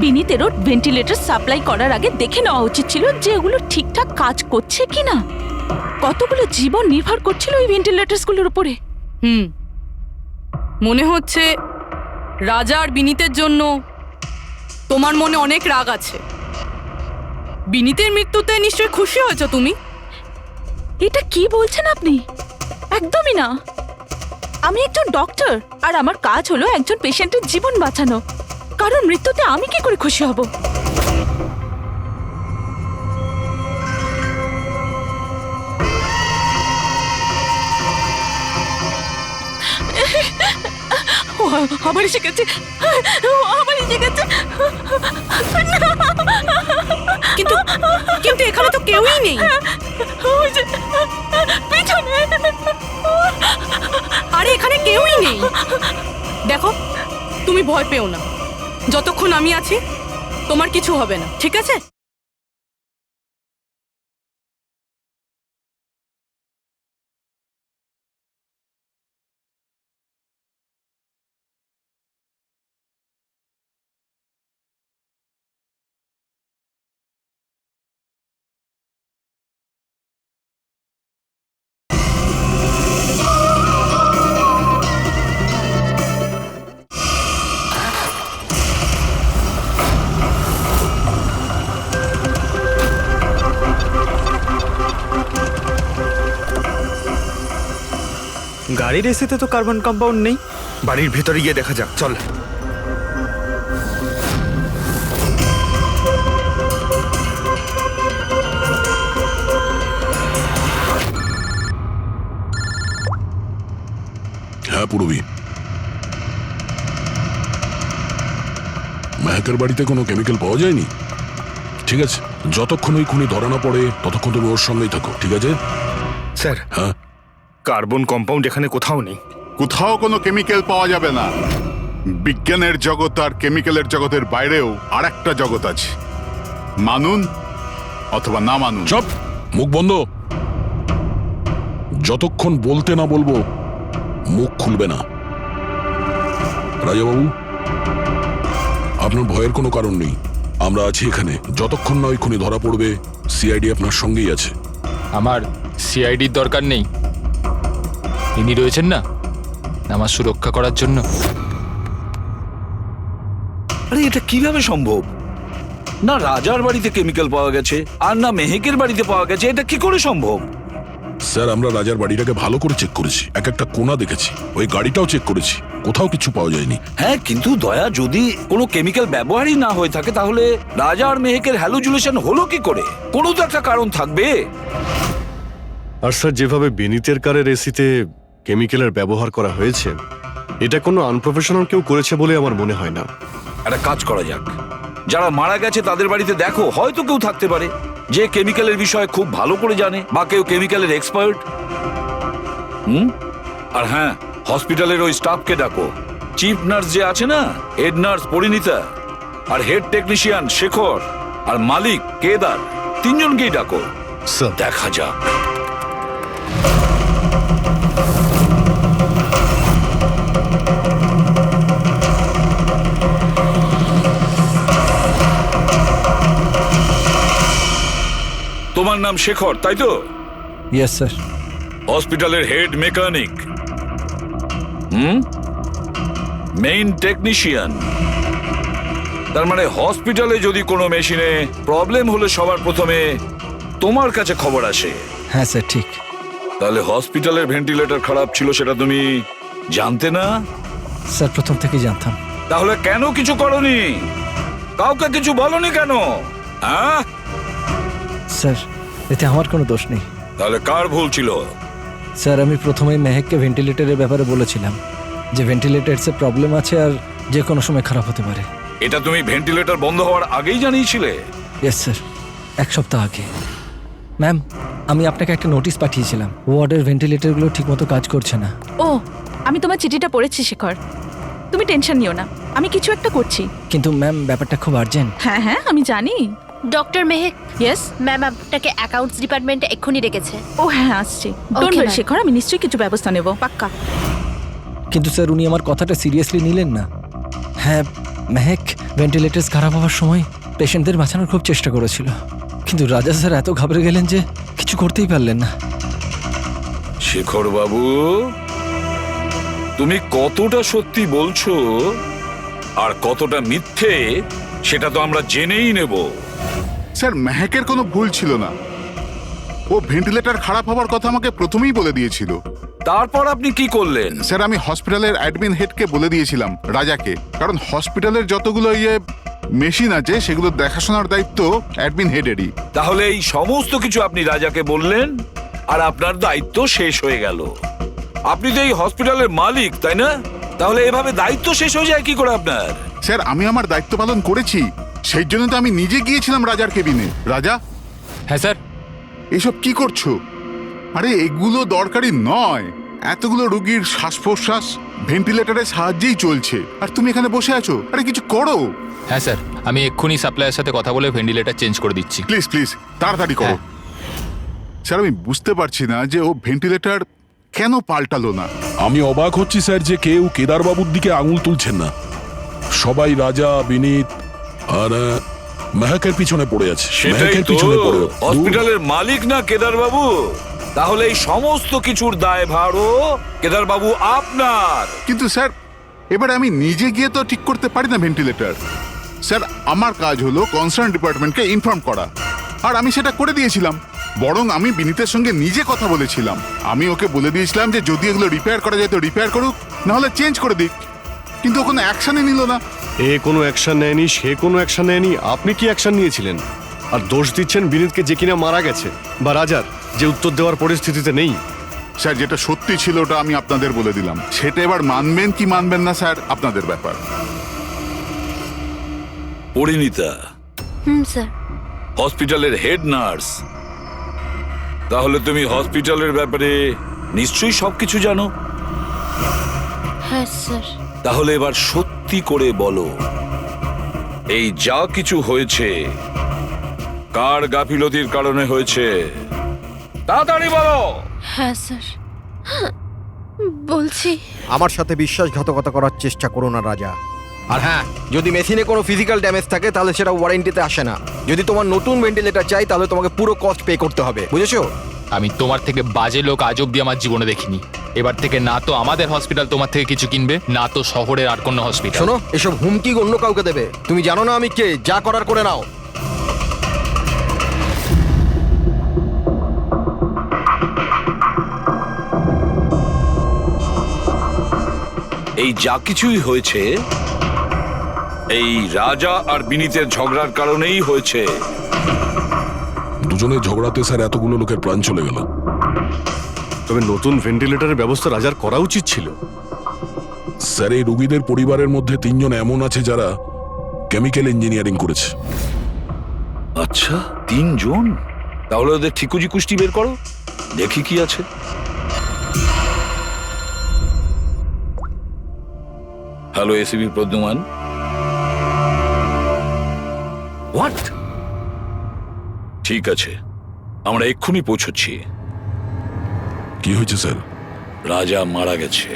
বিনীতেরও ভেন্টিলেটর সাপ্লাই করার আগে দেখে নেওয়া উচিত ছিল যে ওগুলো ঠিকঠাক কাজ করছে কি না। কতগুলো জীবন নির্ভর করছিল ওই ভেন্টিলেটরস গুলোর উপরে। মনে হচ্ছে রাজা আর বিনীতের জন্য তোমার মনে অনেক রাগ আছে। বিনীতের মৃত্যুতে নিশ্চয়ই খুশি হয়েছো তুমি? এটা কি বলছেন আপনি? একদমই না। আমি একজন ডক্টর, আর আমার কাজ হলো একজন পেশেন্টের জীবন বাঁচানো। কারণ মৃত্যুতে আমি কি করে খুশি হব? আবার এসে গেছে, আবার এসে গেছে। কিন্তু কিন্তু এখানে তো কেউই নেই। আরে এখানে কেউই নেই। দেখো, তুমি ভয় পেও না। যতক্ষণ আমি আছি তোমার কিছু হবে না, ঠিক আছে? গাড়ির এসিতে তো কার্বন কম্পাউন্ড নেই। বাড়ির ভেতরে গিয়ে দেখা যাক, চল। হ্যাঁ পূরবী, মেহেকের বাড়িতে কোনো কেমিক্যাল পাওয়া যায়নি? ঠিক আছে, যতক্ষণ ওই খুনি ধরা না পড়ে ততক্ষণ তুমি ওর সঙ্গেই থাকো, ঠিক আছে? স্যার, হ্যাঁ, কার্বন কম্পাউন্ড এখানে কোথাও নেই। কোথাও কোনো কেমিক্যাল পাওয়া যাবে না। বিজ্ঞানের জগৎ আর কেমিক্যালের জগতের বাইরেও আর একটা জগৎ আছে। মানুন অথবা না মানুন। চুপ, মুখ বন্ধ। যতক্ষণ বলতে না বলবো মুখ খুলবে না। রাজাবাবু, আপনার ভয়ের কোনো কারণ নেই। আমরা আছি এখানে। যতক্ষণ না ওই খুনি ধরা পড়বে, সিআইডি আপনার সঙ্গেই আছে। আমার সিআইডির দরকার নেই। ইনি রয়েছেন না আমার সুরক্ষা করার জন্য। আরে এটা কিভাবে সম্ভব? না রাজার বাড়িতে কেমিক্যাল পাওয়া গেছে আর না মেহেকের বাড়িতে পাওয়া গেছে। এটা কি করে সম্ভব? স্যার আমরা রাজার বাড়িটাকে ভালো করে চেক করেছি, এক একটা কোণা দেখেছি, ওই গাড়িটাও চেক করেছি, কোথাও কিছু পাওয়া যায়নি। হ্যাঁ, কিন্তু দয়া, যদি কোনো কেমিক্যাল ব্যবহারই না হয়ে থাকে তাহলে রাজা আর মেহেকের হ্যালুজিনেশন হলো কি করে? কোনো তো একটা কারণ থাকবে। আর স্যার যেভাবে বিনীতের কারের এসিতে কেমিক্যালের ব্যবহার করা হয়েছে, এটা কোনো আনপ্রফেশনাল কেউ করেছে বলে আমার মনে হয় না। একটা কাজ করা যাক, যারা মারা গেছে তাদের বাড়িতে দেখো, হয়তো কেউ থাকতে পারে যে কেমিক্যালের বিষয়ে খুব ভালো করে জানে, বা কেউ কেমিক্যালের এক্সপার্ট। আর হ্যাঁ, হসপিটালের ওই স্টাফকে ডাকো। চিফ নার্স যে আছে না, হেড নার্স পরিণীতা, আর হেড টেকনিশিয়ান শেখর, আর মালিক কেদার, তিনজনকেই ডাকো। স্যার দেখা যাক। তোমার নাম শেখর, তাই তো? Yes sir. হসপিটালের হেড মেকানিক, মেইন টেকনিশিয়ান। তার মানে হসপিটালে যদি কোনো মেশিনে প্রবলেম হলে সবার প্রথমে তোমার কাছে খবর আসে। হ্যাঁ স্যার, ঠিক। তাহলে হসপিটালের ভেন্টিলেটর খারাপ ছিল সেটা তুমি জানতে না? স্যার প্রথম থেকে জানতাম। তাহলে কেন কিছু করনি? কাউকে কিছু বলনি কেন? হ্যাঁ স্যার, এতে আমার কোনো দোষ নেই। তাহলে কার ভুল ছিল? স্যার আমি প্রথমেই মেহেককে ভেন্টিলেটরের ব্যাপারে বলেছিলাম যে ভেন্টিলেটরসে প্রবলেম আছে আর যে কোনো সময় খারাপ হতে পারে। এটা তুমি ভেন্টিলেটর বন্ধ হওয়ার আগেই জানিয়েছিলে? ইয়েস স্যার, 1 সপ্তাহ আগে। ম্যাম, আমি আপনাকে একটা নোটিশ পাঠিয়েছিলাম, ওয়ার্ডের ভেন্টিলেটরগুলো ঠিকমতো কাজ করছে না। ও, আমি তোমার চিঠিটা পড়েছি শেখর, তুমি টেনশন নিও না, আমি কিছু একটা করছি। কিন্তু ম্যাম ব্যাপারটা খুব আর্জেন্ট। হ্যাঁ হ্যাঁ, আমি জানি। ডক্টর মেহেক, ইয়েস ম্যাম আপনাকে অ্যাকাউন্টস ডিপার্টমেন্টে এক্ষুনি ডেকেছে। ও হ্যাঁ, আসছি। Don't Okay, worry ma'am. Shekhar, আমি নিশ্চয়ই কিছু ব্যবস্থা নেব, পাক্কা। কিন্তু স্যার উনি আমার কথাটা সিরিয়াসলি নিলেন না। হ্যাঁ, মেহেক ভেন্টিলেটরস খারাপ হওয়ার সময় পেশেন্টদের বাঁচানোর খুব চেষ্টা করেছিল, কিন্তু রাজা স্যার এত ঘাবড়ে গেলেন যে কিছু করতেই পারলেন না। শেখর বাবু, তুমি কতটা সত্যি বলছো আর কতটা মিথ্যে সেটা তো আমরা জেনেই নেব। স্যার মেহেকের কোনো ভুল ছিল না, ও ভেন্টিলেটর খারাপ হওয়ার কথা আমাকে প্রথমেই বলে দিয়েছিল। তারপর আপনি কি করলেন? স্যার আমি হসপিটালের অ্যাডমিন হেডকে বলে দিয়েছিলাম, রাজাকে, কারণ হসপিটালের যতগুলো মেশিন আছে সেগুলো দেখাশোনার দায়িত্ব অ্যাডমিন হেডেরই। তাহলে এই সমস্ত কিছু আপনি রাজাকে বললেন আর আপনার দায়িত্ব শেষ হয়ে গেল। আপনি তো এই হসপিটালের মালিক, তাই না? তাহলে এভাবে দায়িত্ব শেষ হয়ে যায় কি করে আপনার? স্যার আমি আমার দায়িত্ব পালন করেছি, সেই জন্য তো আমি নিজে গিয়েছিলাম রাজার কেবিনে। রাজা, হ্যাঁ স্যার। এসব কি করছো? আরে এগুলো দরকারি নয়, এতগুলো রোগীর শ্বাস প্রশ্বাস ভেন্টিলেটরের সাহায্যেই চলছে, আর তুমি এখানে বসে আছো। আরে কিছু করো। হ্যাঁ স্যার, আমি এক্ষুনি সাপ্লাইয়ের সাথে কথা বলে ভেন্টিলেটর চেঞ্জ করে দিচ্ছি। প্লিজ প্লিজ তাড়াতাড়ি করো। স্যার আমি বুঝতে পারছি না যে ও ভেন্টিলেটর কেন পাল্টালো না। আমি অবাক হচ্ছি স্যার যে কেউ কেদার বাবুর দিকে আঙুল তুলছেন না। সবাই রাজা, বিনীত আর মেহেকের পিছনে পড়ে আছে। সেটাই মেহেকের তো, পিছনে পড়ে হসপিটালের মালিক না কেদার বাবু? তাহলে এই সমস্ত কিছুর দায়ভারও কেদার বাবু আপনার। কিন্তু স্যার এবার আমি নিজে গিয়ে তো ঠিক করতে পারি না ভেন্টিলেটর। স্যার আমার কাজ হলো কনসার্ন ডিপার্টমেন্টকে ইনফর্ম করা, আর আমি সেটা করে দিয়েছিলাম। বরং আমি বিনীতের সঙ্গে নিজে কথা বলেছিলাম, আমি ওকে বলে দিয়েছিলাম যে যদি এগুলো রিপেয়ার করা যায় তো রিপেয়ার করুক, নাহলে চেঞ্জ করে দিক, কিন্তু ও কোনো অ্যাকশনই নিল না। এ কোনো অ্যাকশন নেয়নি, সে কোনো অ্যাকশন নেয়নি, আপনি কি অ্যাকশন নিয়েছিলেন? আর দোষ দিচ্ছেন বিনীতকে, যে কিনা মারা গেছে, বা রাজার যে উত্তর দেওয়ার পরিস্থিতিতে নেই। স্যার যেটা সত্যি ছিল ওটা আমি আপনাদের বলে দিলাম, সেটা এবার মানবেন কি মানবেন না স্যার আপনাদের ব্যাপার। পরিণীতা স্যার। হসপিটালের হেড নার্স, তাহলে তুমি হসপিটালের ব্যাপারে নিশ্চয়ই সবকিছু জানো। হ্যাঁ স্যার। তাহলে এবার সত্যি করে বলো, এই যা কিছু হয়েছে কার গাফিলতির কারণে হয়েছে? তাড়াতাড়ি বলো। হ্যাঁ স্যার, বলছি। আমার সাথে বিশ্বাসঘাতকতা করার চেষ্টা করো না রাজা। আর হ্যাঁ, যদি মেশিনে কোনো ফিজিক্যাল ড্যামেজ থাকে তাহলে সেটা ওয়ারেন্টিতে আসে না। যদি তোমার নতুন ভেন্টিলেটর চাই তাহলে তোমাকে পুরো কস্ট পে করতে হবে, বুঝেছো? আমি তোমার থেকে বাজে লোক আজ অব্দি আমার জীবনে দেখিনি। এবার থেকে না তো আমাদের হসপিটাল তোমার থেকে কিছু কিনবে, না তো শহরের আর কোনো হসপিটাল। শোনো, এসব হুমকি অন্য কাউকে দেবে। তুমি জানো না আমি কে, যা করার করে নাও। এই যা কিছুই হয়েছে এই রাজা আর বিনীতের ঝগড়ার কারণেই হয়েছে। দুজনের ঝগড়াতে স্যার এতগুলো লোকের প্রাণ চলে গেল। তবে নতুন ভেন্টিলেটরের ব্যবস্থা রাজার করা উচিত ছিল। স্যার এই রুগীদের পরিবারের মধ্যে 3 জন এমন আছে যারা কেমিক্যাল ইঞ্জিনিয়ারিং করেছে। আচ্ছা 3 জন? তাহলে ওদের ঠিকুজি কুষ্টি বের করো, দেখি কি আছে। Hello ACB Pradyuman. হোয়াট? ঠিক আছে, আমরা এক্ষুনি পৌঁছচ্ছি। কি হয়েছে স্যার? রাজা মারা গেছে।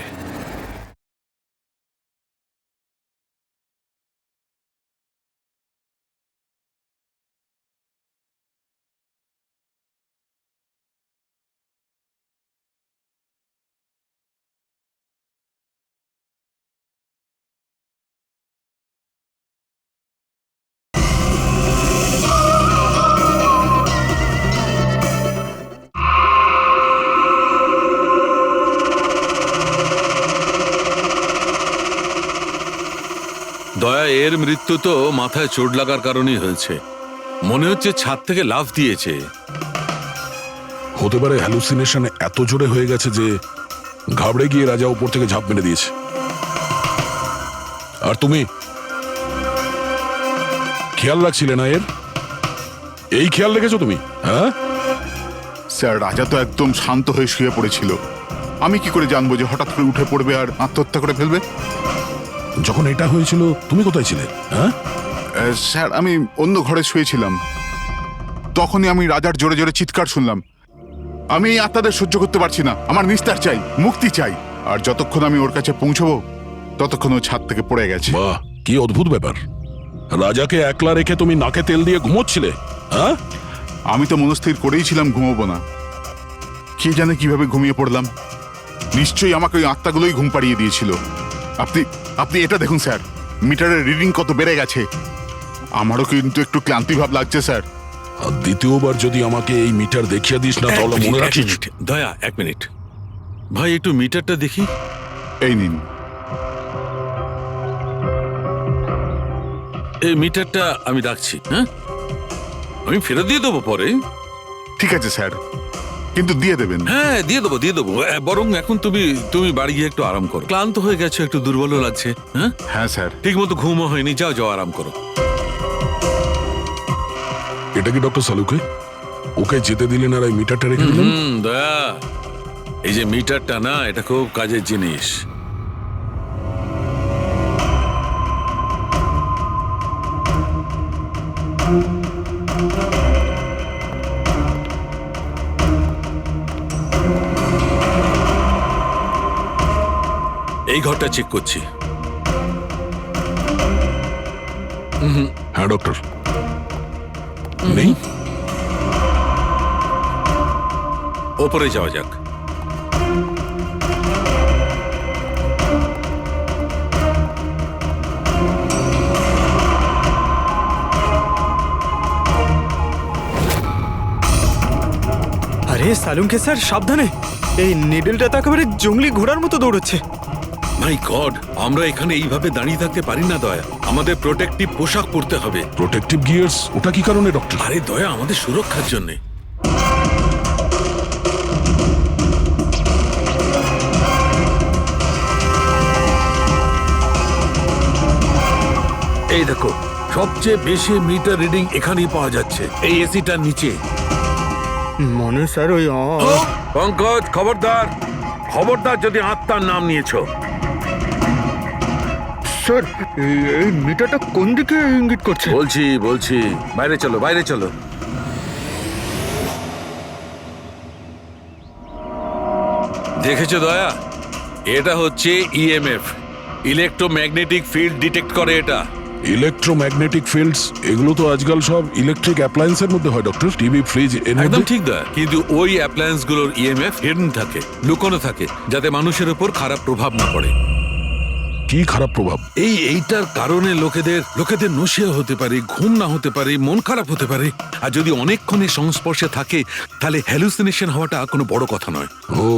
দয়া, এর মৃত্যু তো মাথায় চোট লাগার কারণেই হয়েছে। মনে হচ্ছে ছাদ থেকে লাফ দিয়েছে। হতে পারে হ্যালুসিনেশন এত জোরে হয়ে গেছে যে ঘাবড়ে গিয়ে রাজা উপর থেকে ঝাঁপ মেরে দিয়েছে। আর তুমি খেয়াল রাখছিলে না এর? এই খেয়াল রেখেছো তুমি? হ্যাঁ স্যার, রাজা তো একদম শান্ত হয়ে শুয়ে পড়েছিল। আমি কি করে জানবো যে হঠাৎ করে উঠে পড়বে আর আত্মহত্যা করে ফেলবে? যখন এটা হয়েছিল তুমি কোথায় ছিলে? হ্যাঁ স্যার, আমি অন্য ঘরে শুয়েছিলাম। তখনই আমি রাজার জোরে জোরে চিৎকার শুনলাম। আমি এই আত্মাদের সহ্য করতে পারছি না, আমার নিস্তার চাই, মুক্তি চাই। আর যতক্ষণ আমি ওর কাছে পৌঁছবো ততক্ষণ ও ছাদ থেকে পড়ে গেছে। বাহ, কি অদ্ভুত ব্যাপার! রাজাকে একলা রেখে তুমি নাকে তেল দিয়ে ঘুমোচ্ছিলে? হ্যাঁ, আমি তো মনস্থির করেই ছিলাম ঘুমোবো না। কে জানে কিভাবে ঘুমিয়ে পড়লাম। নিশ্চয়ই আমাকে ওই আত্মাগুলোই ঘুম পাড়িয়ে দিয়েছিল। আপনি এটা দেখুন স্যার, মিটারের রিডিং কত বেড়ে গেছে। আমারও কিন্তু একটু ক্লান্তি ভাব লাগছে স্যার। আর দ্বিতীয়বার যদি আমাকে এই মিটার দেখিয়ে দিস না তাহলে মনে রাখিস। দয়া, 1 মিনিট ভাই, একটু মিটারটা দেখি। এই নিন। এই মিটারটা আমি রাখছি। হ্যাঁ, আমি ফেরত দিয়ে দেবো পরে। ঠিক আছে স্যার, কিন্তু দিয়ে দেবেন? হ্যাঁ, দিয়ে দেবো দিয়ে দেবো। বরং এখন তুমি বাড়ি গিয়ে একটু আরাম করো। ক্লান্ত হয়ে গেছো, একটু দুর্বলও লাগছে। হ্যাঁ হ্যাঁ স্যার। ঠিক মতো ঘুমও হয়নি। যাও আরাম করো। এটা কি ডক্টর সালুকে? ওকে যেতে দিলেন আর এই মিটারটা রেখে দিলেন? দয়া, এই যে মিটারটা না, এটা খুব কাজের জিনিস। এই ঘরটা চেক করছি। হ্যাঁ ডক্টর, নেই। ওপরে যাওয়া যাক। আরে সালুঙ্কে স্যার, সাবধানে! এই নিডলটা তো একেবারে জঙ্গলি ঘোড়ার মতো দৌড়চ্ছে। মাই গড, আমরা এখানে এইভাবে দাঁড়িয়ে থাকতে পারি না দয়া। আমাদের প্রোটেক্টিভ পোশাক পরতে হবে। Protective gears? ওটা কি কারণে ডক্টর? আরে দয়া, আমাদের সুরক্ষার জন্য। এই দেখো, সবচেয়ে বেশি মিটার রিডিং এখানেই পাওয়া যাচ্ছে, এই এসিটার নিচে। মনে স্যার ওই পঙ্কজ, খবরদার খবরদার যদি আত্মার নাম নিয়েছো। স্যার, এই মিটারটা কোন দিকে ইঙ্গিত করছে? বলছি বাইরে চলো, বাইরে চলো। দেখেছো দয়া, এটা হচ্ছে ইএমএফ, ইলেকট্রোম্যাগনেটিক ফিল্ড ডিটেক্ট করে এটা। ইলেকট্রোম্যাগনেটিক ফিল্ডস, এগুলো তো আজকাল সব ইলেকট্রিক অ্যাপ্লায়েন্সের মধ্যে হয় ডক্টর। টিভি, ফ্রিজ, একদম ঠিক দয়া। কিন্তু ওই অ্যাপ্লায়েন্স গুলোর ইএমএফ হিডেন থাকে, লুকোনো থাকে, যাতে মানুষের উপর খারাপ প্রভাব না পড়ে। কি খারাপ প্রভাব? এইটার কারণে লোকেদের নশিয়া হতে পারে, ঘুম না হতে পারে, মন খারাপ হতে পারে। আর যদি অনেকক্ষণের সংস্পর্শে থাকে তাহলে হ্যালুসিনেশন হওয়াটা কোনো বড় কথা নয়। ও,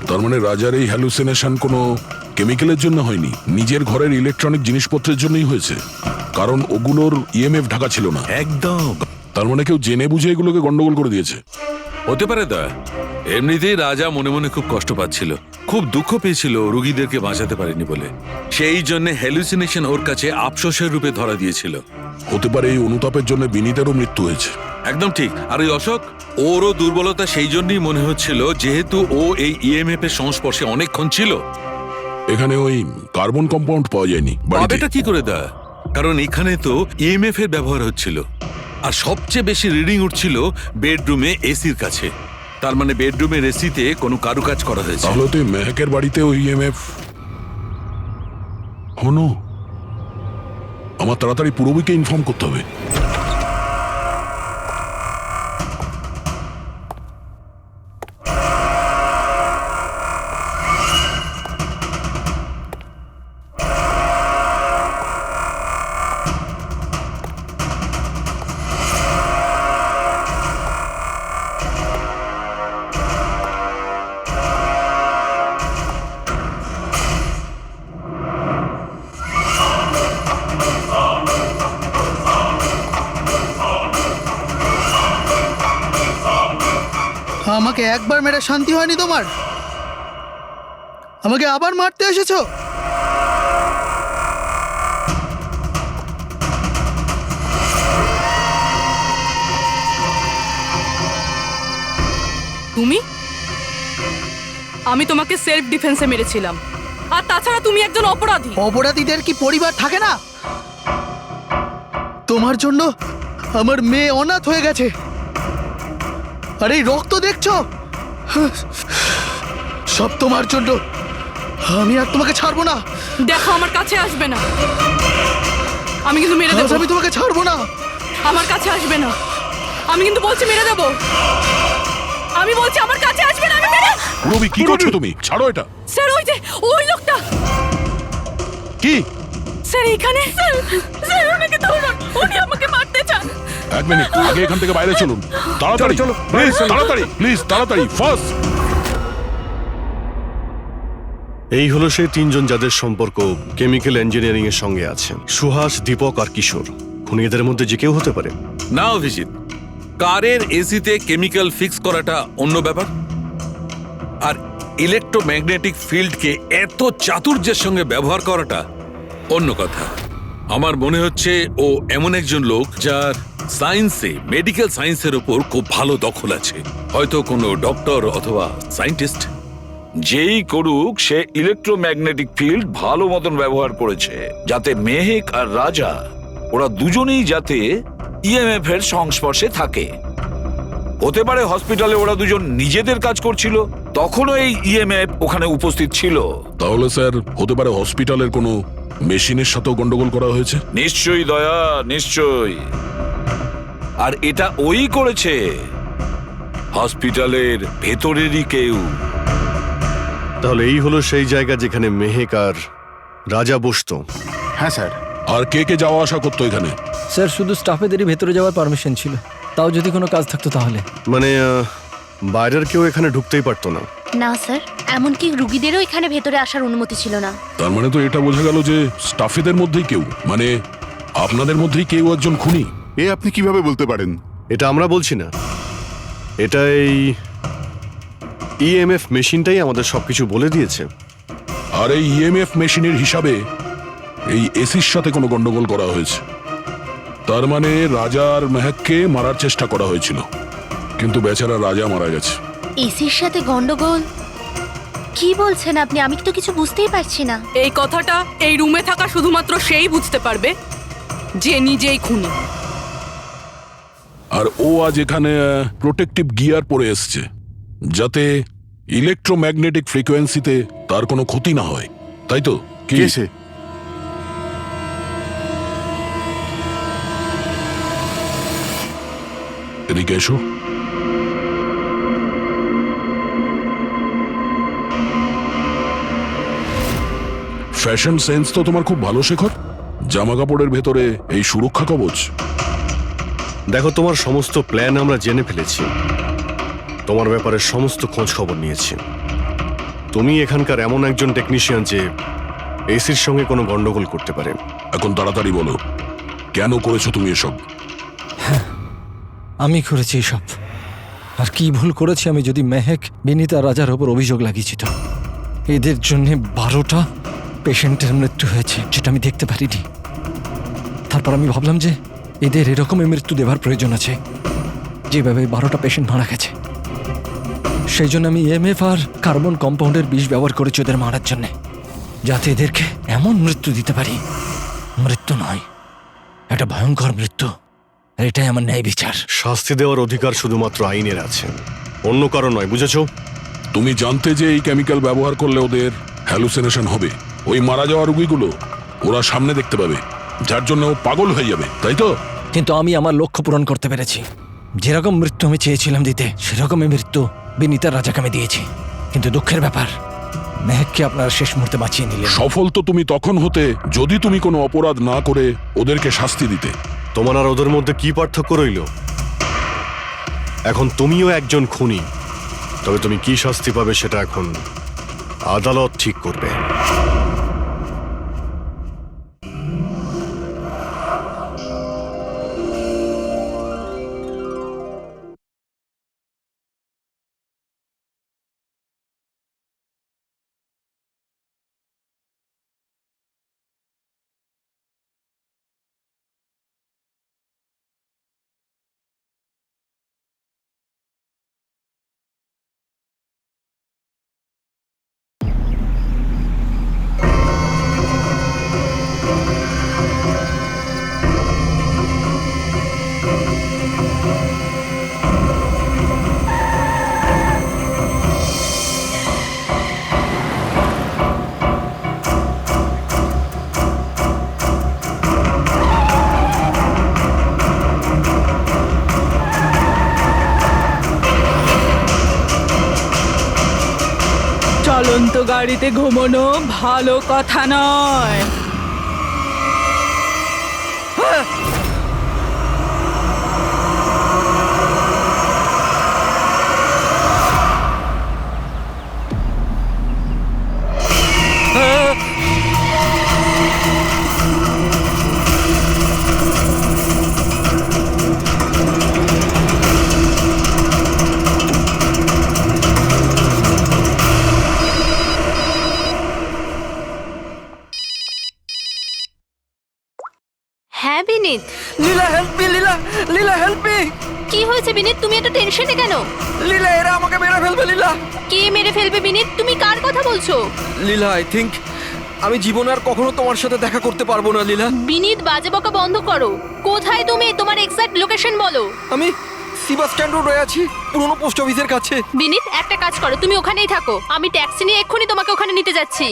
তার মানে রাজার এই হ্যালুসিনেশন কোনো কেমিক্যালের জন্য হয়নি, নিজের ঘরের ইলেকট্রনিক জিনিসপত্রের জন্যই হয়েছে, কারণ ওগুলোর ইএমএফ ঢাকা ছিল না। একদম। তার মানে কেউ জেনে বুঝে এগুলোকে গন্ডগোল করে দিয়েছে। হতে পারে দা। এমনিতেই রাজা মনে মনে খুব কষ্ট পাচ্ছিল, খুব দুঃখ পেয়েছিল রোগীদেরকে বাঁচাতে পারেনি বলে। সেই জন্য হ্যালুসিনেশন ওর কাছে আফসোসের রূপে ধরা দিয়েছিল। হতে পারে এই অনুতাপের জন্য বিনীতেরও মৃত্যু হয়েছে। একদম ঠিক। আর ওই অশোক, ওরও দুর্বলতা সেই জন্যই মনে হচ্ছিল, যেহেতু ও এই ইএমএফ এর সংস্পর্শে অনেকক্ষণ ছিল। এখানে ওই কার্বন কম্পাউন্ড পাওয়া যায়নি বাড়িতে। পাবেটা কি করে দা? কারণ এখানে তো ইএমএফ এর ব্যবহার হচ্ছিল, আর সবচেয়ে বেশি রিডিং উঠছিল বেডরুমে এসির কাছে। তার মানে বেডরুমের এসিতে কোনো কারুকাজ করা হয়েছে। তাহলে তো মেহেকের বাড়িতে ওই ইএমএফ হনো। আমার তাড়াতাড়ি পূরবীকে ইনফর্ম করতে হবে। আমাকে একবার মেরে শান্তি হয়নি তোমার? আমাকে আবার মারতে এসেছো? তুমি? আমি তোমাকে সেলফ ডিফেন্সে মেরেছিলাম। আর তাছাড়া তুমি একজন অপরাধী। অপরাধীদের কি পরিবার থাকে না? তোমার জন্য আমার মেয়ে অনাথ হয়ে গেছে। আর এই রক্ত দেখছো, সব তোমার জন্য। আমি আর তোমাকে ছাড়বো না। দেখো, আমার কাছে আসবে না। আমি কিন্তু মেরে দেবো। আমি তোমাকে ছাড়বো না। আমার কাছে আসবে না। আমি কিন্তু বলছি মেরে দেবো। আমি বলছি আমার কাছে আসবে না। আমি মেরে। পূরবী, কি করছো তুমি? ছাড়ো এটা। স্যার, ওই যে ওই লোকটা। কি? স্যার, এখানে। স্যার, ওনাকে ধরুন। উনি আমাকে মারতে চান। এক মিনিট, আগে এখান থেকে বাইরে চলুন। তাড়াতাড়ি চলো, প্লিজ তাড়াতাড়ি, প্লিজ তাড়াতাড়ি, ফাস্ট। এই হলো সেই তিনজন যাদের সম্পর্ক কেমিক্যাল ইঞ্জিনিয়ারিং এর সঙ্গে আছে। সুহাস, দীপক আর কিশোর। খুনি এদের মধ্যে যে কেউ হতে পারে। না অভিজিৎ, কারের এসিতে কেমিক্যাল ফিক্স করাটা অন্য ব্যাপার, আর ইলেকট্রোম্যাগনেটিক ফিল্ডকে এত চাতুর্যের সঙ্গে ব্যবহার করাটা অন্য কথা। আমার মনে হচ্ছে ও এমন একজন লোক যার সায়েন্সে, মেডিকেল সায়েন্সের উপর খুব ভালো দখল আছে। হয়তো কোনো ডক্টর অথবা সায়েন্টিস্ট। যেই করুক, সে ইলেকট্রোম্যাগনেটিক ফিল্ড ভালো মতন ব্যবহার করেছে, যাতে মেহেক আর রাজা ওরা দুজনেই যাতে ইএমএফ এর সংস্পর্শে থাকে। হতে পারে হসপিটালে ওরা দুজন নিজেদের কাজ করছিল, তখনও এই ইএমএফ ওখানে উপস্থিত ছিল। তাহলে স্যার, হতে পারে হসপিটালের কোনো মেশিনের সাথেও গন্ডগোল করা হয়েছে। নিশ্চয়ই দয়া, নিশ্চয়ই। আর এটা ওই করেছে, হসপিটালের ভেতরেরই কেউ। তাহলে এই হলো সেই জায়গা যেখানে মেহেক আর রাজা বসতো। হ্যাঁ স্যার। আর কে কে যাওয়া আসা করতো এখানে? স্যার, শুধু স্টাফেদেরই ভেতরে যাওয়ার পারমিশন ছিল। তাও যদি কোনো কাজ থাকতো তাহলে। মানে বাইরের কেউ এখানে ঢুকতেই পারতো না। না স্যার, এমনকি রুগীদেরও এখানে ভেতরে আসার অনুমতি ছিল না। তার মানে তো এটা বোঝা গেল যে স্টাফেদের মধ্যেই কেউ, মানে আপনাদের মধ্যেই কেউ একজন খুনি। এ আপনি কিভাবে বলতে পারেন? এটা আমরা বলছি না, এটা এই ইএমএফ মেশিনটাই আমাদের সবকিছু বলে দিয়েছে। আর এই ইএমএফ মেশিনের হিসাবে এই এসির সাথে কোনো গন্ডগোল করা হয়েছে। তার মানে রাজা আর মেহেককে মারার চেষ্টা করা হয়েছিল, কিন্তু বেচারা রাজা মারা গেছে। এসির সাথে গন্ডগোল? কি বলছেন আপনি? আমি তো কিছু বুঝতেই পারছি না। এই কথাটা এই রুমে থাকা শুধুমাত্র সেই বুঝতে পারবে যে নিজেই খুনি। আর ও আজ এখানে প্রোটেক্টিভ গিয়ার পরে এসছে, যাতে ইলেকট্রোম্যাগনেটিক ফ্রিকোয়েন্সিতে তার কোনো ক্ষতি না হয়, তাই তো? কি সে? এদিকে এসো। ফ্যাশন সেন্স তো তোমার খুব ভালো, শেখর। জামা কাপড়ের ভেতরে এই সুরক্ষা কবচ। দেখো, তোমার সমস্ত প্ল্যান আমরা জেনে ফেলেছি। তোমার ব্যাপারে সমস্ত খোঁজ খবর নিয়েছি। তুমি এখানকার এমন একজন টেকনিশিয়ান যে এসির সঙ্গে কোনো গন্ডগোল করতে পারে। এখন তাড়াতাড়ি বলো, কেন করেছো তুমি এসব? আমি করেছি সব। আর কি ভুল করেছি আমি যদি মেহেক, বিনীতা, রাজার ওপর অভিযোগ লাগিয়েছি তো? এদের জন্য 12টা পেশেন্টের মৃত্যু হয়েছে, যেটা আমি দেখতে পারিনি। তারপর আমি ভাবলাম যে এদের এরকমই মৃত্যু দেবার প্রয়োজন আছে, যেভাবে 12টা পেশেন্ট মারা গেছে। সেই জন্য আমি EMF আর কার্বন কম্পাউন্ডের বিষ ব্যবহার করেছি ওদের মারার জন্য, যাতে এদেরকে এমন মৃত্যু দিতে পারি, মৃত্যু নয়, একটা ভয়ঙ্কর মৃত্যু। আর এটাই আমার ন্যায় বিচার। শাস্তি দেওয়ার অধিকার শুধুমাত্র আইনের আছে, অন্য কারো নয়, বুঝেছো? তুমি জানতে যে এই কেমিক্যাল ব্যবহার করলে ওদের হ্যালুসিনেশন হবে, ওই মারা যাওয়া রোগীগুলো ওরা সামনে দেখতে পাবে, যার জন্য ও পাগল হয়ে যাবে, তাই তো? কিন্তু আমি আমার লক্ষ্য পূরণ করতে পেরেছি। যেরকম মৃত্যু আমি চেয়েছিলাম দিতে, সেরকমই মৃত্যু বিনীতা, রাজাকে আমি দিয়েছি। কিন্তু দুঃখের ব্যাপার, মেহেককে আপনারা শেষ মুহূর্তে বাঁচিয়ে নিলেন। সফল তো তুমি তখন হতে যদি তুমি কোনো অপরাধ না করে ওদেরকে শাস্তি দিতে। তোমার আর ওদের মধ্যে কি পার্থক্য রইল? এখন তুমিও একজন খুনি, তবে তুমি কি শাস্তি পাবে সেটা এখন আদালত ঠিক করবে। চলন্ত গাড়িতে ঘুমানো ভালো কথা নয়। হ্যাঁ বিনীত। লীলা হেল্প মি, লীলা, লীলা হেল্প মি। কি হয়েছে বিনীত, তুমি এত টেনশনে কেন? লীলা, এরা আমাকে মেরে ফেলবে। লীলা, কে মেরে ফেলবে বিনীত? তুমি কার কথা বলছো? লীলা, আই থিঙ্ক আমি জীবনে আর কখনো তোমার সাথে দেখা করতে পারবো না। লীলা, বিনীত, বাজে বকা বন্ধ করো। কোথায় তুমি? তোমার এক্সাক্ট লোকেশন বলো। আমি সিবাস স্ট্যান্ড রোডে আছি, পুরনো পোস্ট অফিসের কাছে। বিনীত, একটা কাজ করো, তুমি ওখানেই থাকো, আমি ট্যাক্সি নিয়ে এক্ষুনি তোমাকে ওখানে নিতে যাচ্ছি।